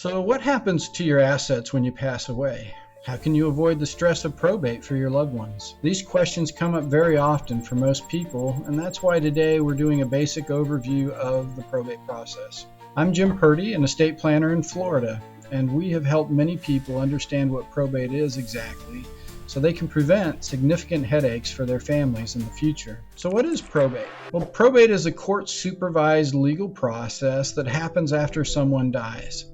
So what happens to your assets when you pass away? How can you avoid the stress of probate for your loved ones? These questions come up very often for most people, and that's why today we're doing a basic overview of the probate process. I'm Jim Purdy, an estate planner in Florida, and we have helped many people understand what probate is exactly, so they can prevent significant headaches for their families in the future. So what is probate? Well, probate is a court-supervised legal process that happens after someone dies.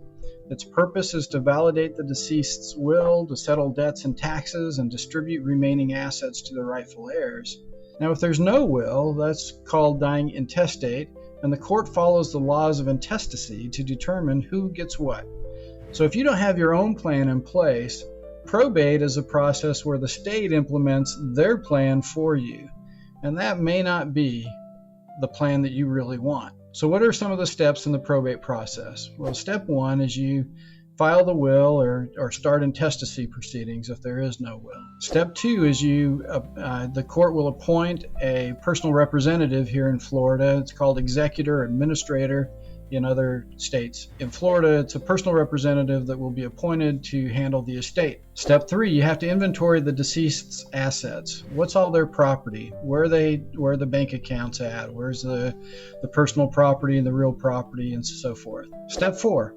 Its purpose is to validate the deceased's will, to settle debts and taxes, and distribute remaining assets to the rightful heirs. Now, if there's no will, that's called dying intestate, and the court follows the laws of intestacy to determine who gets what. So if you don't have your own plan in place, probate is a process where the state implements their plan for you, and that may not be the plan that you really want. So what are some of the steps in the probate process? Well, step one is you file the will or start intestacy proceedings if there is no will. Step two is the court will appoint a personal representative here in Florida. It's called executor or administrator in other states. In Florida, it's a personal representative that will be appointed to handle the estate. Step three, you have to inventory the deceased's assets. What's all their property? Where are the bank accounts at? Where's the personal property and the real property and so forth. Step four,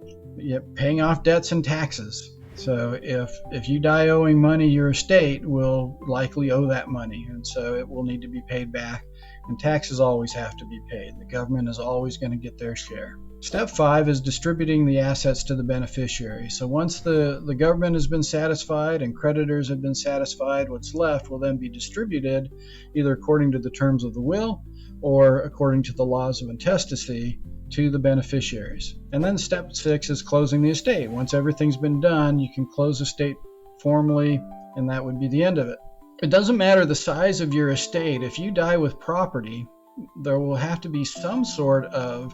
paying off debts and taxes. So if you die owing money, your estate will likely owe that money, and so it will need to be paid back. And taxes always have to be paid. The government is always going to get their share. Step five is distributing the assets to the beneficiary. So once the government has been satisfied and creditors have been satisfied, what's left will then be distributed either according to the terms of the will or according to the laws of intestacy to the beneficiaries. And then step six is closing the estate. Once everything's been done, you can close the estate formally, and that would be the end of it. It doesn't matter the size of your estate. If you die with property, there will have to be some sort of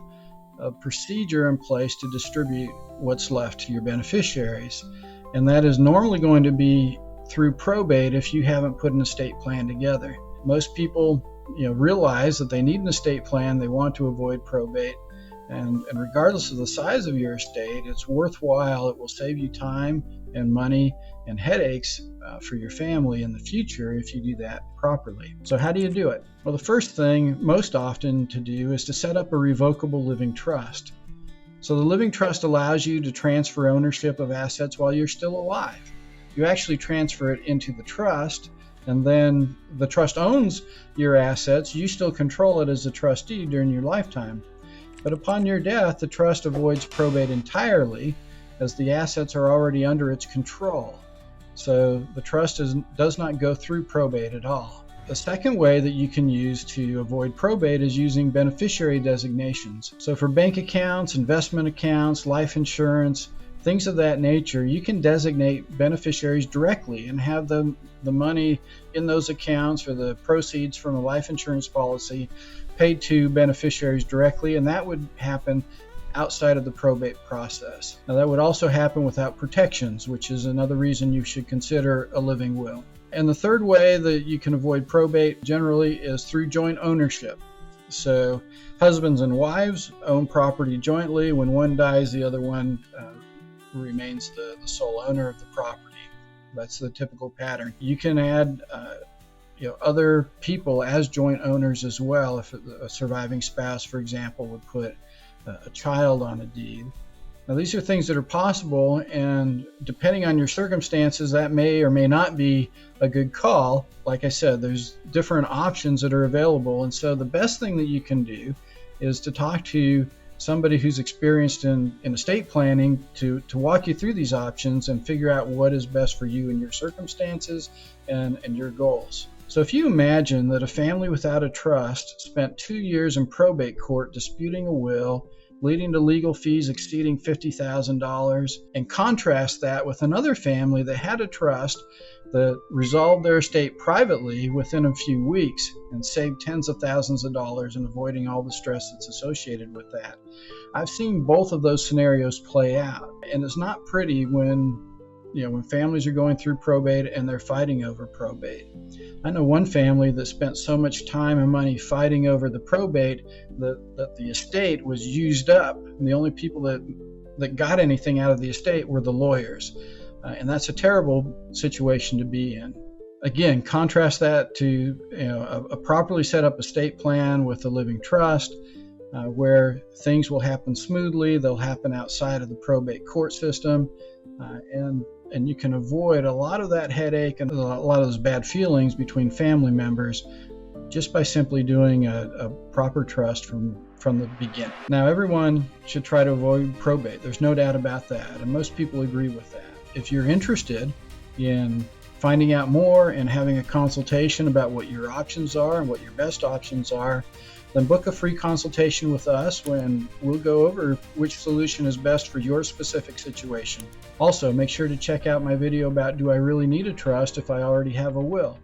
a procedure in place to distribute what's left to your beneficiaries. And that is normally going to be through probate if you haven't put an estate plan together. Most people realize that they need an estate plan. They want to avoid probate. And regardless of the size of your estate, it's worthwhile. It will save you time and money and headaches for your family in the future if you do that properly. So how do you do it? Well, the first thing most often to do is to set up a revocable living trust. So the living trust allows you to transfer ownership of assets while you're still alive. You actually transfer it into the trust, and then the trust owns your assets. You still control it as a trustee during your lifetime. But upon your death, the trust avoids probate entirely, as the assets are already under its control. So the trust does not go through probate at all. The second way that you can use to avoid probate is using beneficiary designations. So for bank accounts, investment accounts, life insurance, things of that nature, you can designate beneficiaries directly and have the money in those accounts or the proceeds from a life insurance policy paid to beneficiaries directly, and that would happen outside of the probate process. Now, that would also happen without protections, which is another reason you should consider a living will. And the third way that you can avoid probate generally is through joint ownership. So husbands and wives own property jointly. When one dies, the other one remains the sole owner of the property. That's the typical pattern. You can add other people as joint owners as well. If a surviving spouse, for example, would put a child on a deed. Now, these are things that are possible, and depending on your circumstances, that may or may not be a good call. Like I said, there's different options that are available, and so the best thing that you can do is to talk to somebody who's experienced in estate planning to walk you through these options and figure out what is best for you and your circumstances and your goals. So if you imagine that a family without a trust spent 2 years in probate court disputing a will, leading to legal fees exceeding $50,000, and contrast that with another family that had a trust that resolved their estate privately within a few weeks and saved tens of thousands of dollars and avoiding all the stress that's associated with that. I've seen both of those scenarios play out, and it's not pretty when families are going through probate and they're fighting over probate. I know one family that spent so much time and money fighting over the probate that the estate was used up, and the only people that that got anything out of the estate were the lawyers. And that's a terrible situation to be in. Again, contrast that to a properly set up estate plan with a living trust, where things will happen smoothly. They'll happen outside of the probate court system, and you can avoid a lot of that headache and a lot of those bad feelings between family members just by simply doing a proper trust from the beginning. Now, everyone should try to avoid probate. There's no doubt about that, and most people agree with that. If you're interested in finding out more and having a consultation about what your options are and what your best options are, then book a free consultation with us when we'll go over which solution is best for your specific situation. Also, make sure to check out my video about, do I really need a trust if I already have a will?